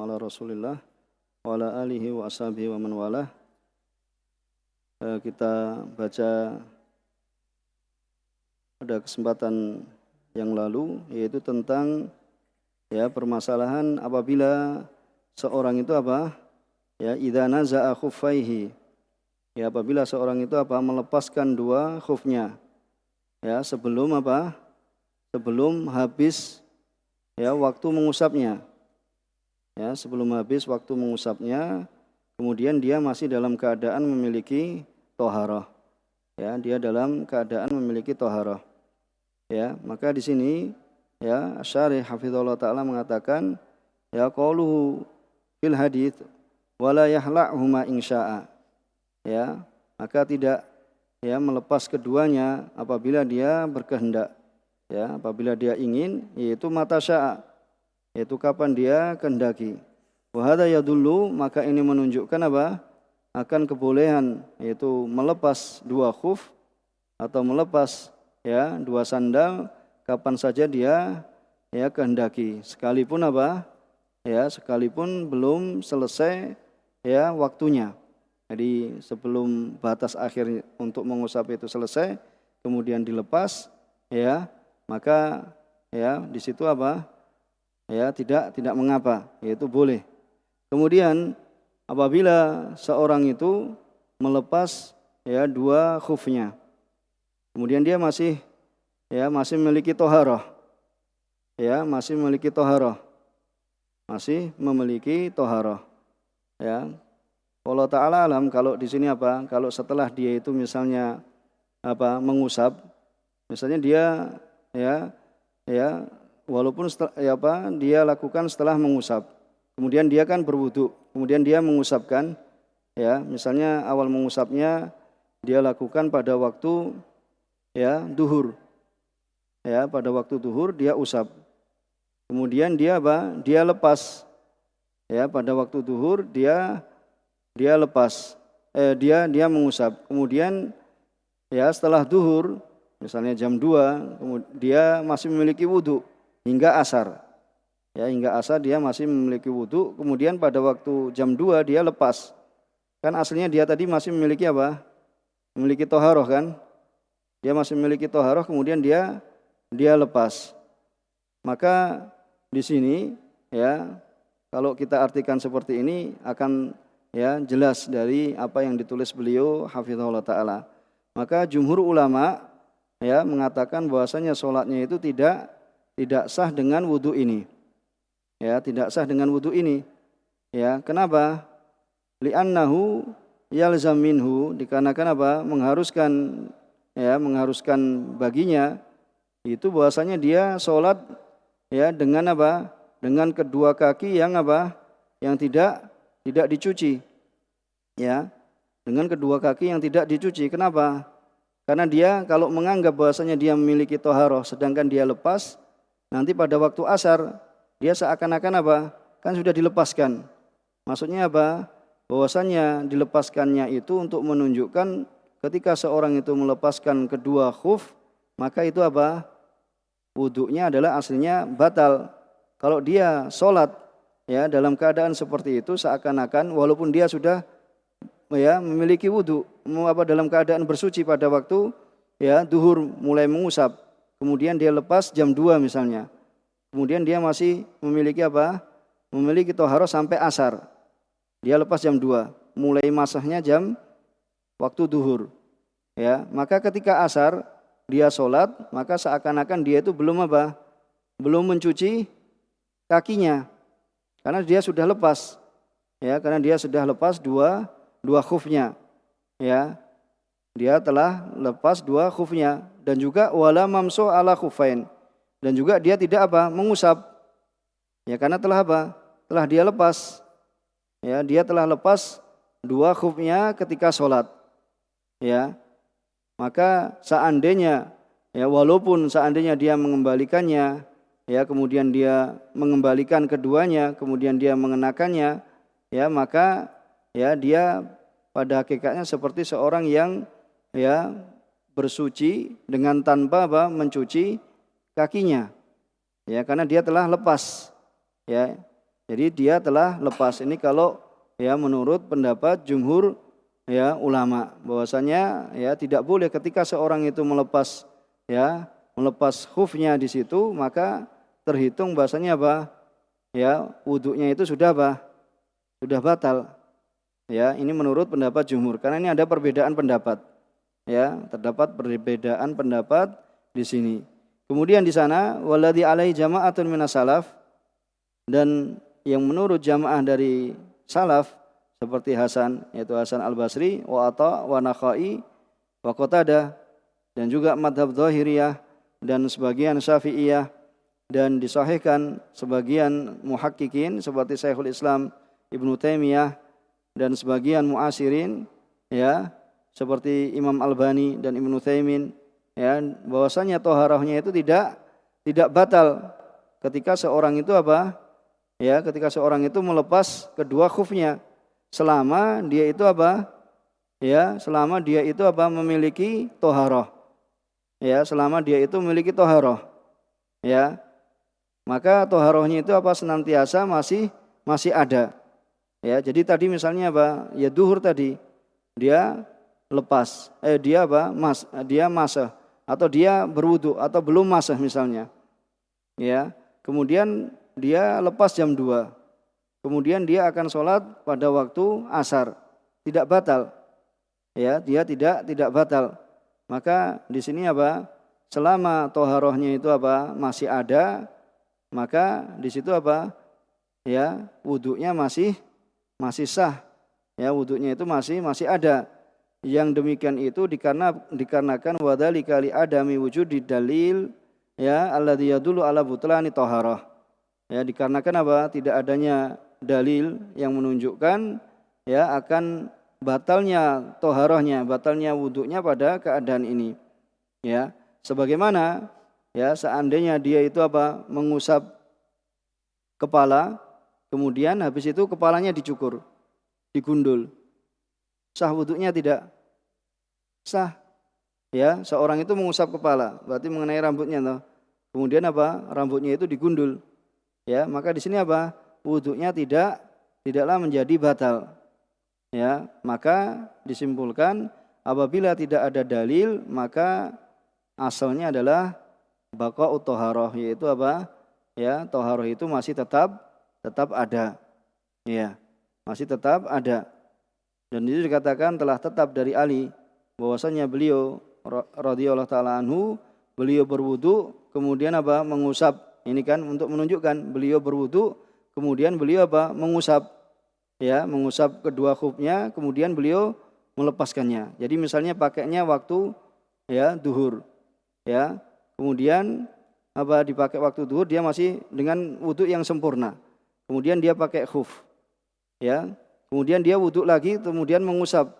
wassalamu ala Rasulillah wa ala alihi wa ashabihi wa man walah. Kita baca pada kesempatan yang lalu, yaitu tentang permasalahan apabila seorang itu idza naza'a khuffaihi, apabila seorang itu melepaskan dua khufnya sebelum habis waktu mengusapnya. Sebelum habis waktu mengusapnya, kemudian dia masih dalam keadaan memiliki thaharah. Dia dalam keadaan memiliki thaharah. Maka di sini Asy-Syarih hafizallahu taala mengatakan qauluhu fil hadits wala yahla'huma insya'a. Maka tidak melepas keduanya apabila dia berkehendak. Apabila dia ingin, yaitu mata sya'a, yaitu kapan dia kehendaki. Wa hadza yadullu, maka ini menunjukkan akan kebolehan, yaitu melepas dua khuf atau melepas dua sandal kapan saja dia kehendaki, sekalipun sekalipun belum selesai waktunya. Jadi sebelum batas akhir untuk mengusap itu selesai, kemudian dilepas, maka di situ tidak mengapa, yaitu boleh. Kemudian apabila seorang itu melepas dua khufnya, kemudian dia masih memiliki thaharah, masih memiliki thaharah. Allah Ta'ala alam, kalau di sini kalau setelah dia itu misalnya mengusap, misalnya dia walaupun dia lakukan setelah mengusap, kemudian dia kan berwudu, kemudian dia mengusapkan, misalnya awal mengusapnya dia lakukan pada waktu duhur, pada waktu duhur dia usap, kemudian dia lepas, pada waktu duhur dia lepas, dia mengusap, kemudian setelah duhur, misalnya jam 2, dia masih memiliki wudu hingga asar. Hingga asar dia masih memiliki wudu, kemudian pada waktu jam 2 dia lepas. Kan aslinya dia tadi masih memiliki memiliki thaharah kan? Dia masih memiliki thaharah, kemudian dia lepas. Maka di sini kalau kita artikan seperti ini akan jelas dari apa yang ditulis beliau hafizahullah taala. Maka jumhur ulama mengatakan bahwasanya sholatnya itu tidak sah dengan wudu ini. Tidak sah dengan wudu ini. Kenapa? Li'annahu yalzam minhu, dikarenakan mengharuskan baginya itu bahwasanya dia sholat dengan dengan kedua kaki yang tidak dicuci. Dengan kedua kaki yang tidak dicuci. Kenapa? Karena dia kalau menganggap bahwasanya dia memiliki thaharah sedangkan dia lepas, nanti pada waktu asar dia seakan-akan kan sudah dilepaskan. Maksudnya bahwasanya dilepaskannya itu untuk menunjukkan ketika seorang itu melepaskan kedua khuf, maka itu wudunya adalah aslinya batal. Kalau dia sholat dalam keadaan seperti itu, seakan-akan walaupun dia sudah memiliki wudu, dalam keadaan bersuci pada waktu duhur mulai mengusap, kemudian dia lepas jam 2 misalnya, kemudian dia masih memiliki memiliki thaharah sampai asar, dia lepas jam 2, mulai masahnya jam waktu duhur, maka ketika asar dia sholat, maka seakan-akan dia itu belum mencuci kakinya, karena dia sudah lepas, karena dia sudah lepas dua khufnya, dia telah lepas dua khufnya, dan juga wala mamsu ala khufain, dan juga dia tidak mengusap, karena telah dia lepas, dia telah lepas dua khufnya ketika sholat, maka seandainya walaupun seandainya dia mengembalikannya, kemudian dia mengembalikan keduanya, kemudian dia mengenakannya, maka dia pada hakikatnya seperti seorang yang bersuci dengan tanpa mencuci kakinya, karena dia telah lepas, Jadi dia telah lepas. Ini kalau ya menurut pendapat jumhur ya ulama, bahwasanya ya tidak boleh ketika seorang itu melepas khufnya di situ, maka terhitung bahasanya apa? Ya, wudunya itu sudah apa? Sudah batal. Ya, ini menurut pendapat jumhur. Karena ini ada perbedaan pendapat. Ya, terdapat perbedaan pendapat di sini. Kemudian di sana waladhi alaihi jama'atun minas salaf, dan yang menurut jamaah dari salaf seperti Hasan, yaitu Hasan Al-Basri, wa Atha wa Nakhai wa Qatadah, dan juga madhab Zahiriyah dan sebagian Syafi'iyah, dan disahihkan sebagian muhakkikin seperti Syekhul Islam Ibnu Taimiyah dan sebagian muasirin ya seperti Imam Albani dan Ibnu Taimin, ya, bahwasanya toharahnya itu tidak batal ketika seorang itu apa? Ya, ketika seorang itu melepas kedua khufnya, selama dia itu apa? Ya, selama dia itu apa? Memiliki toharah. Ya, selama dia itu memiliki toharah. Ya. Maka toharahnya itu apa? Senantiasa masih ada. Ya, jadi tadi misalnya apa? Ya duhur tadi dia lepas, dia apa? Dia masah atau dia berwudu atau belum masah misalnya. Ya. Kemudian dia lepas jam 2. Kemudian dia akan sholat pada waktu asar. Tidak batal. Ya, dia tidak batal. Maka di sini apa? Selama toharohnya itu apa? Masih ada, maka di situ apa? Ya, wudunya masih sah. Ya, wudunya itu masih ada. Yang demikian itu dikarenakan wadzalika li adami wujudi dalil ya alladzi yadullu ala butlani taharah. Ya, dikarenakan apa? Tidak adanya dalil yang menunjukkan ya akan batalnya taharahnya, batalnya wudunya pada keadaan ini. Ya, sebagaimana ya seandainya dia itu apa? Mengusap kepala, kemudian habis itu kepalanya dicukur, digundul. Sah wudunya tidak? Sah. Ya, seorang itu mengusap kepala, berarti mengenai rambutnya toh. Kemudian apa? Rambutnya itu digundul. Ya, maka di sini apa? Wudunya tidaklah menjadi batal. Ya, maka disimpulkan apabila tidak ada dalil, maka asalnya adalah baqa'ut thaharah, yaitu apa? Ya, thaharah itu masih tetap ada. Ya, masih tetap ada. Dan itu dikatakan telah tetap dari Ali bahwasanya beliau radhiyallahu taala anhu, beliau berwudu kemudian apa? Mengusap. Ini kan untuk menunjukkan beliau berwudu kemudian beliau apa? Mengusap. Ya, mengusap kedua khufnya kemudian beliau melepaskannya. Jadi misalnya pakainya waktu ya duhur. Ya. Kemudian apa dipakai waktu duhur, dia masih dengan wudu yang sempurna. Kemudian dia pakai khuf. Ya. Kemudian dia wudhu lagi, kemudian mengusap,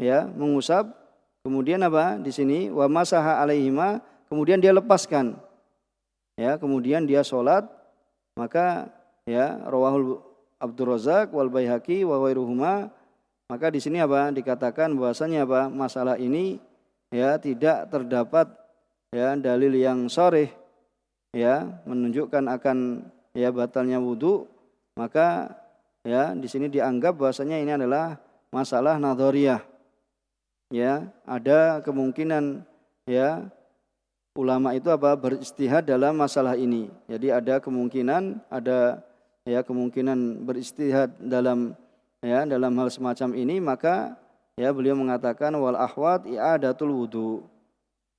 ya, mengusap. Kemudian apa? Di sini wa masaha alaihima, kemudian dia lepaskan, ya, kemudian dia sholat. Maka ya rawahul Abdurrazzaq wal Baihaqi wa ghairuhuma. Maka di sini apa? Dikatakan bahwasanya apa? Masalah ini ya tidak terdapat ya dalil yang sharih ya menunjukkan akan ya batalnya wudhu. Maka ya, di sini dianggap bahwasanya ini adalah masalah nadhariyah. Ya, ada kemungkinan ya ulama itu apa? Beristihad dalam masalah ini. Jadi ada kemungkinan beristihad dalam hal semacam ini, maka ya beliau mengatakan wal ahwat i'adatul wudu.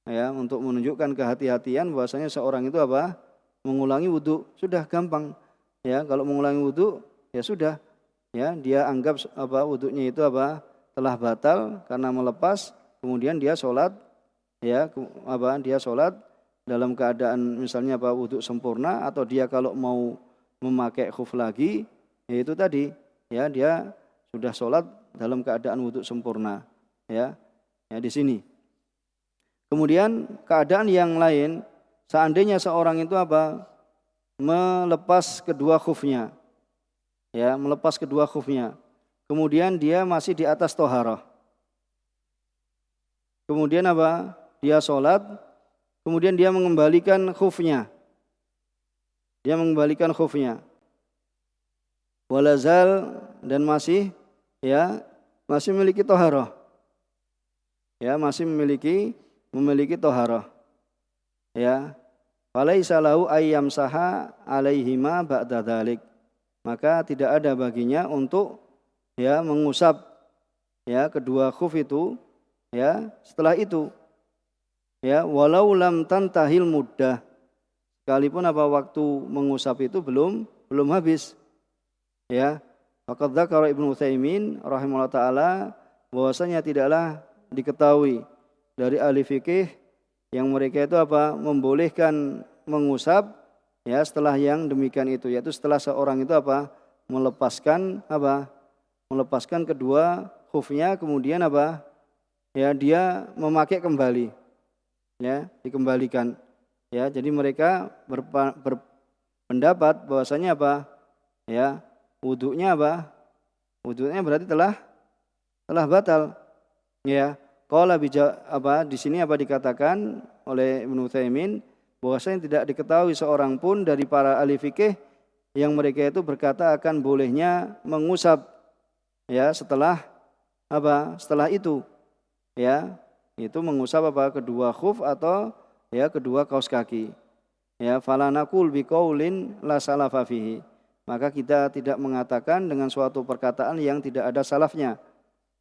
Ya, untuk menunjukkan kehati-hatian bahwasanya seorang itu apa? Mengulangi wudu. Sudah gampang. Ya, kalau mengulangi wudu ya sudah, ya dia anggap apa wudunya itu apa telah batal karena melepas, kemudian dia sholat, ya dia sholat dalam keadaan misalnya apa wudu sempurna, atau dia kalau mau memakai khuf lagi, yaitu tadi, ya dia sudah sholat dalam keadaan wudu sempurna, ya di sini. Kemudian keadaan yang lain, seandainya seorang itu apa melepas kedua khufnya. Ya, melepas kedua khufnya. Kemudian dia masih di atas toharah. Kemudian apa? Dia sholat. Kemudian dia mengembalikan khufnya. walazal dan masih memiliki toharoh, masih memiliki toharoh, falaisa lahu ayyam saha alaihima ba'da dzalik, maka tidak ada baginya untuk mengusap kedua khuf itu setelah itu, walau lam tantahil muddah, sekalipun waktu mengusap itu belum habis. Faqad dzakara Ibnu Utsaimin rahimahullah taala bahwasanya tidaklah diketahui dari ahli fikih yang mereka itu membolehkan mengusap setelah yang demikian itu, yaitu setelah seorang itu melepaskan kedua khufnya, kemudian dia memakai kembali, dikembalikan. Jadi mereka berpendapat bahwasanya wudunya berarti telah batal. Qala di sini dikatakan oleh Ibnu Utsaimin bahwasanya tidak diketahui seorang pun dari para ahli fikih yang mereka itu berkata akan bolehnya mengusap setelah itu, itu mengusap kedua khuf atau kedua kaos kaki. Fala naqul biqaulin la salafa fihi, maka kita tidak mengatakan dengan suatu perkataan yang tidak ada salafnya,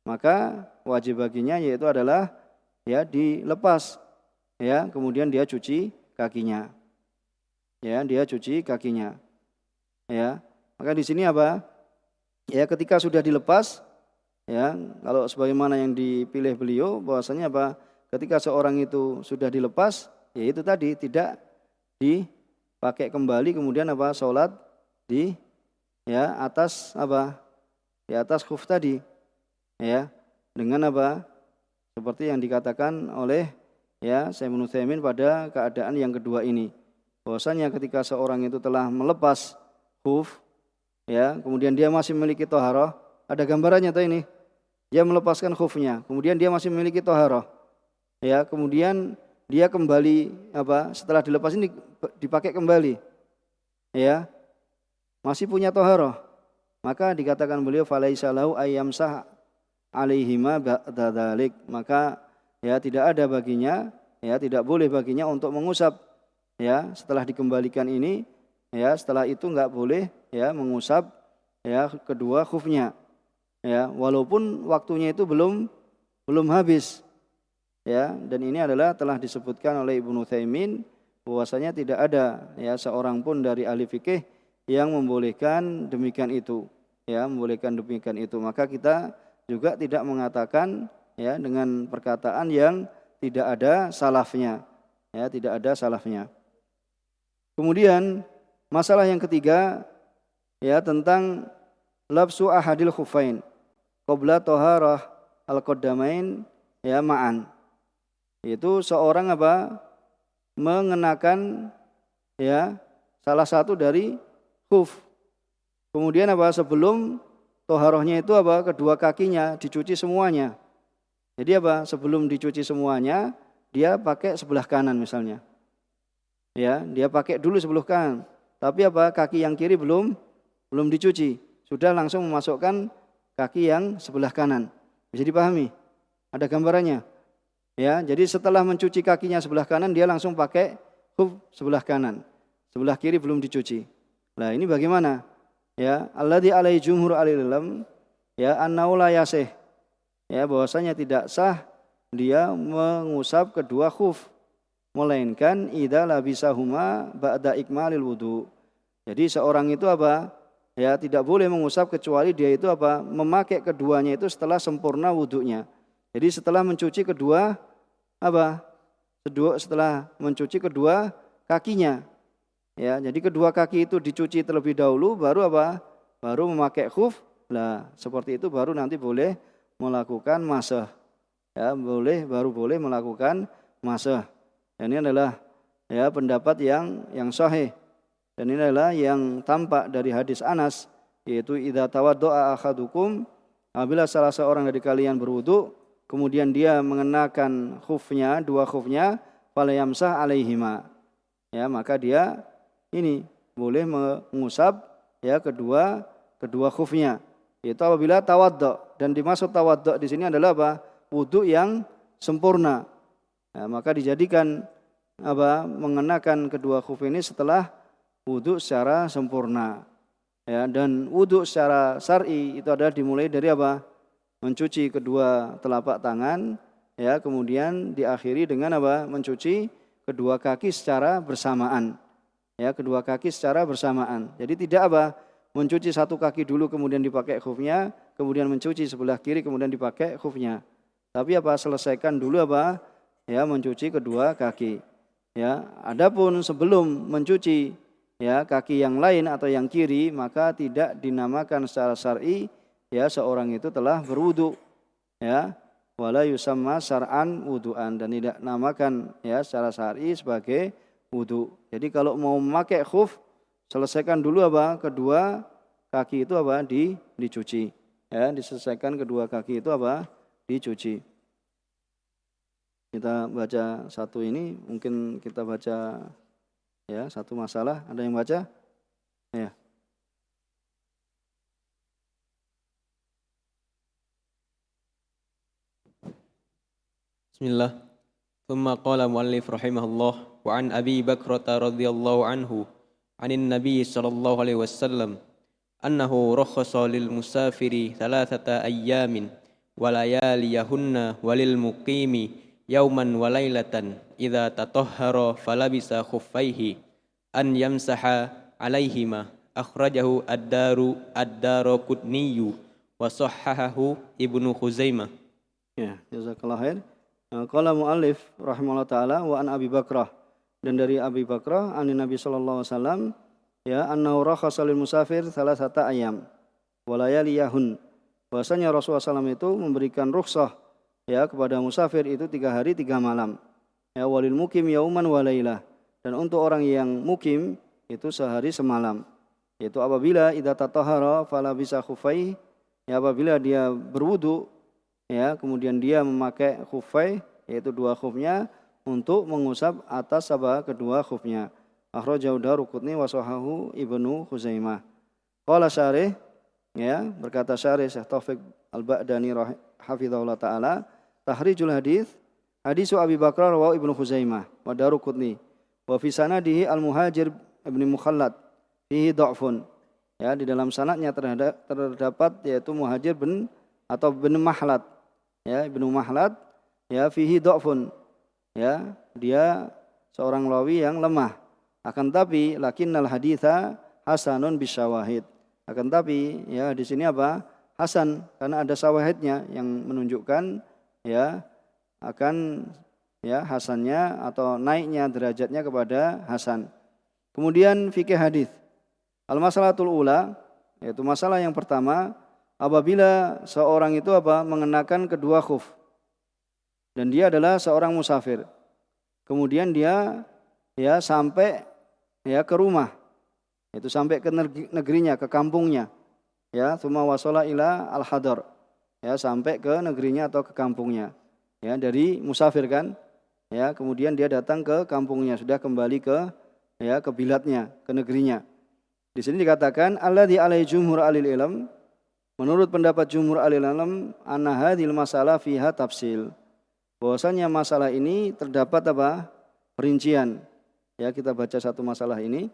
maka wajib baginya yaitu adalah dilepas, kemudian dia cuci kakinya, maka di sini ketika sudah dilepas, kalau sebagaimana yang dipilih beliau bahwasanya ketika seorang itu sudah dilepas, yaitu tadi tidak dipakai kembali, kemudian sholat di atas di atas khuf tadi, dengan seperti yang dikatakan oleh Syekh Ibnu Utsaimin pada keadaan yang kedua ini, bahwasanya ketika seorang itu telah melepas khuf, kemudian dia masih memiliki toharoh, ada gambarannya tuh ini, dia melepaskan khufnya, kemudian dia masih memiliki toharoh, kemudian dia kembali setelah dilepas ini dipakai kembali, masih punya toharoh, maka dikatakan beliau falaisa lahu ayyamsah alaihima ba'da dzalik, maka tidak ada baginya, tidak boleh baginya untuk mengusap setelah dikembalikan ini, setelah itu enggak boleh mengusap kedua khufnya, walaupun waktunya itu belum habis, dan ini adalah telah disebutkan oleh Ibnu Utsaimin bahwasanya tidak ada seorang pun dari ahli fikih yang membolehkan demikian itu, maka kita juga tidak mengatakan dengan perkataan yang tidak ada salafnya, Kemudian masalah yang ketiga tentang labsu ahadil khufain qabla taharah al-qaddamain ma'an, yaitu seorang mengenakan salah satu dari khuf, kemudian sebelum toharohnya itu kedua kakinya dicuci semuanya. Jadi sebelum dicuci semuanya dia pakai sebelah kanan misalnya, dia pakai dulu sebelah kanan, tapi kaki yang kiri belum dicuci, sudah langsung memasukkan kaki yang sebelah kanan. Bisa dipahami? Ada gambarannya. Jadi setelah mencuci kakinya sebelah kanan, dia langsung pakai khuf sebelah kanan, sebelah kiri belum dicuci. Nah ini bagaimana? Alladzi alaihi jumhur ahli ilm annahu la yasih, bahwasanya tidak sah dia mengusap kedua khuf, melainkan idza labisahuma ba'da ikmalil wudu. Jadi seorang itu tidak boleh mengusap kecuali dia itu memakai keduanya itu setelah sempurna wudunya. Jadi setelah mencuci setelah mencuci kedua kakinya, jadi kedua kaki itu dicuci terlebih dahulu, baru memakai khuf. Nah seperti itu baru nanti boleh melakukan masah, baru boleh melakukan masah. Dan ini adalah pendapat yang sahih, dan ini adalah yang tampak dari hadis Anas, yaitu idza tawaddo'a ahadukum, apabila salah seorang dari kalian berwudu, kemudian dia mengenakan khufnya, dua khufnya, falayamsah alaihima, maka dia ini boleh mengusap kedua kedua khufnya. Itu apabila tawaddo, dan dimaksud tawaddo di sini adalah apa? Wudu yang sempurna. Nah, maka dijadikan apa? Mengenakan kedua khuf ini setelah wudu secara sempurna. Ya, dan wudu secara syar'i itu adalah dimulai dari apa? Mencuci kedua telapak tangan, ya, kemudian diakhiri dengan apa? Mencuci kedua kaki secara bersamaan. Ya, kedua kaki secara bersamaan. Jadi tidak apa? Mencuci satu kaki dulu kemudian dipakai khufnya, kemudian mencuci sebelah kiri kemudian dipakai khufnya. Tapi apa? Selesaikan dulu apa? Ya, mencuci kedua kaki. Ya, adapun sebelum mencuci ya kaki yang lain atau yang kiri, maka tidak dinamakan secara syar'i ya seorang itu telah berwudu. Ya, wala yusamma syar'an wudu'an, dan tidak namakan ya secara syar'i sebagai wudu. Jadi kalau mau memakai khuf, selesaikan dulu apa? Kedua kaki itu apa? Dicuci. Ya, diselesaikan kedua kaki itu apa? Dicuci. Kita baca satu ini, mungkin kita baca ya satu masalah. Ada yang baca? Ya. Bismillah. Thumma qala muallif rahimahullah wa an Abi Bakrata radhiyallahu anhu anin Nabi sallallahu alaihi wasallam annahu rakhasa lil musafiri thalathata ayyamin wa layaliyahunna walil muqimi yauman wa lailatan idza tatahhara falabisa khuffaihi an yamsaha alaihima akhrajahu ad-Daraqutni wa sahhahahu Ibnu Khuzaimah. Ya, jazakallahu khair. Qala muallif rahimahullah taala wa an Abi Bakrah, dan dari Abi Bakrah an Nabi sallallahu alaihi wasallam ya annahu rakhasa lil musafir thalathata ayyam wa layaliyahun. Bahwasanya Rasulullah SAW itu memberikan rukhsah ya kepada musafir itu 3 hari 3 malam. Ya, walil mukim yauman wa lailah, dan untuk orang yang mukim itu sehari semalam. Yaitu apabila idza tatahhara fala bisa khufai, ya apabila dia berwudu ya kemudian dia memakai khufai, yaitu dua khufnya untuk mengusap atas apa? Kedua khufnya. Akhrajahu Daraqutni wa sahahu Ibnu Khuzaimah. Qala syarih, ya berkata syarih Syekh Taufik Al-Ba'dani hafizahullah taala, tahrijul hadis hadisu Abi Bakar wa Ibnu Khuzaimah wa Daraqutni wa fi sanadihi Al-Muhajir Ibnu Mukhallad fihi dha'fun. Ya, di dalam sanadnya terdapat yaitu Muhajir bin Mahlad. Ya, Ibnu Mahlad ya fihi dha'fun. Ya, dia seorang rawi yang lemah. Akan tapi lakinnal haditha hasanun bisyawahid. Akan tapi ya di sini apa? Hasan, karena ada syawahidnya yang menunjukkan ya akan ya hasannya atau naiknya derajatnya kepada hasan. Kemudian fikih hadis. Al-masalatul ula, yaitu masalah yang pertama, apabila seorang itu apa? Mengenakan kedua khuf dan dia adalah seorang musafir. Kemudian dia ya sampai ya ke rumah, itu sampai ke negerinya, ke kampungnya. Ya, tsumma wasala ila al-hadar. Ya, sampai ke negerinya atau ke kampungnya. Ya, dari musafir kan. Ya, kemudian dia datang ke kampungnya, sudah kembali ke ya ke bilatnya, ke negerinya. Di sini dikatakan alladzi alai jumhur alil ilm, menurut pendapat jumhur alil ilm, anna hadhil masalah fiha tafsil. Bahwasanya masalah ini terdapat apa? Perincian. Ya, kita baca satu masalah ini.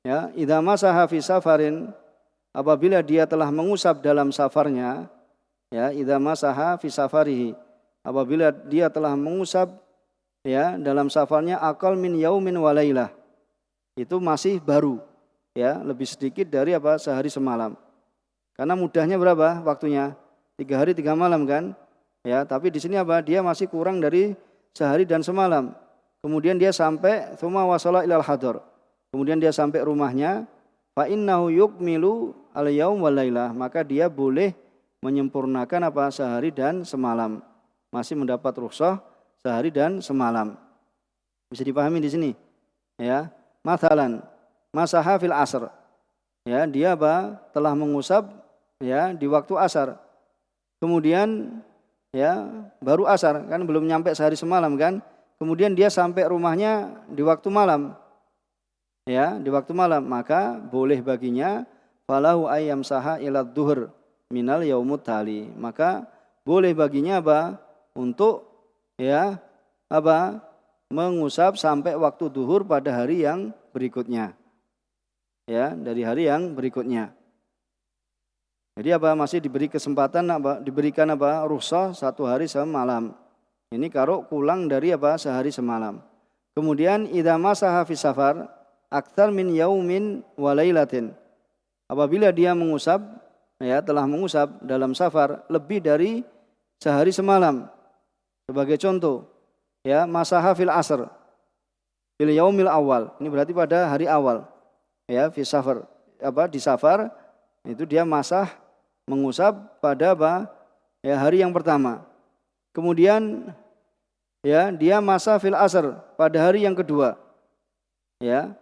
Ya, idza masaha fi safarin, apabila dia telah mengusap dalam safarnya, ya, idza masaha fi safarihi, apabila dia telah mengusap ya dalam safarnya aqal min yaumin wa lailah, itu masih baru, ya, lebih sedikit dari apa? Sehari semalam. Karena mudahnya berapa waktunya? 3 hari 3 malam kan? Ya, tapi di sini apa? Dia masih kurang dari sehari dan semalam. Kemudian dia sampai tsumma wasala ilal hadar. Kemudian dia sampai rumahnya, fa innahu yukmilu al-yaum wal lailah, maka dia boleh menyempurnakan apa? Sehari dan semalam. Masih mendapat rukhsah sehari dan semalam. Bisa dipahami di sini? Ya. Mathalan, masaha fil asr. Ya, dia apa? Telah mengusap ya di waktu asar. Kemudian ya, baru asar kan, belum nyampe sehari semalam kan? Kemudian dia sampai rumahnya di waktu malam. Ya, di waktu malam, maka boleh baginya falahu ayyam saha ila dhuhr minal yaumut tali. Maka boleh baginya apa? Untuk ya apa? Mengusap sampai waktu duhur pada hari yang berikutnya. Ya, dari hari yang berikutnya. Jadi apa? Masih diberi kesempatan apa? Diberikan apa? Rukhsah 1 hari semalam. Ini kalau pulang dari apa? Sehari semalam. Kemudian idza masaha fi safar aktsar min yaumin wa lailatin. Apabila dia mengusap, ya telah mengusap dalam safar lebih dari sehari semalam. Sebagai contoh, ya masaha fil asr fil yaumil awal. Ini berarti pada hari awal. Ya, fi safar. Apa di safar itu dia masah mengusap pada apa? Ya, hari yang pertama. Kemudian ya, dia masah fil asr pada hari yang kedua. Ya.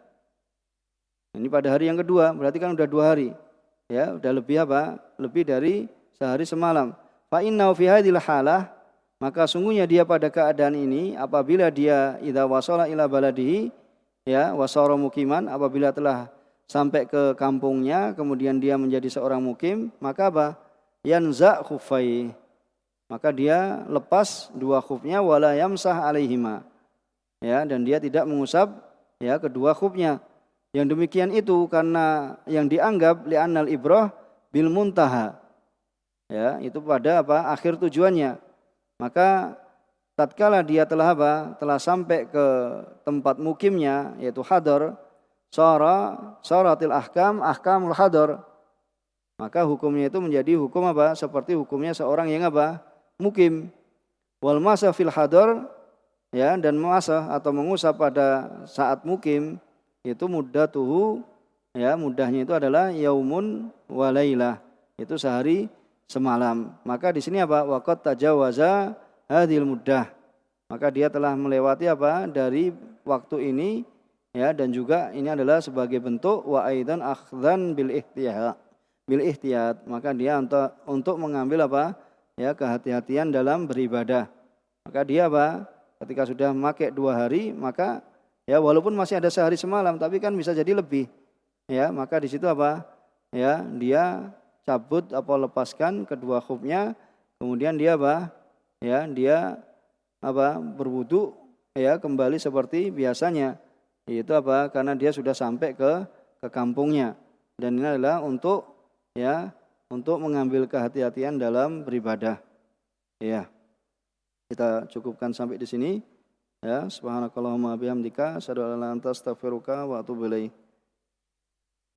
Ini pada hari yang kedua, berarti kan udah 2 hari. Ya, udah lebih apa? Lebih dari sehari semalam. Fa innahu fi hadhil halah, maka sungguhnya dia pada keadaan ini apabila dia idza wasala ila baladihi, ya, wasara mukiman, apabila telah sampai ke kampungnya, kemudian dia menjadi seorang mukim, maka apa? Yanza khuffai. Maka dia lepas 2 khufnya wala yamsah alaihima. Ya, dan dia tidak mengusap ya kedua khufnya. Yang demikian itu karena yang dianggap li'annal ibrah bil muntaha. Ya, itu pada apa? Akhir tujuannya. Maka tatkala dia telah apa? Telah sampai ke tempat mukimnya yaitu hadar, sharatil ahkamul hadar. Maka hukumnya itu menjadi hukum apa? Seperti hukumnya seorang yang apa? Mukim. Wal masa fil hadar, ya, dan masa atau mengusap pada saat mukim itu muddatuhu, ya, mudahnya itu adalah yaumun wa lailah, itu sehari semalam. Maka di sini apa? Waqad tajawaza hadhil muddah. Maka dia telah melewati apa? Dari waktu ini, ya, dan juga ini adalah sebagai bentuk wa aidan akhdhan bil ihtiyat. Maka dia untuk mengambil apa? Ya, kehati-hatian dalam beribadah. Maka dia apa? Ketika sudah memakai 2 hari, maka ya walaupun masih ada sehari semalam, tapi kan bisa jadi lebih. Ya, maka di situ apa? Ya, dia cabut atau lepaskan kedua khufnya, kemudian dia apa? Ya, dia apa? Berwudu, ya, kembali seperti biasanya. Itu apa? Karena dia sudah sampai ke kampungnya. Dan ini adalah untuk ya, untuk mengambil kehati-hatian dalam beribadah. Ya. Kita cukupkan sampai di sini. Ya, subhanakallahumma bihamdika asyhadu an la ilaha illa anta astaghfiruka wa atubu ilaik.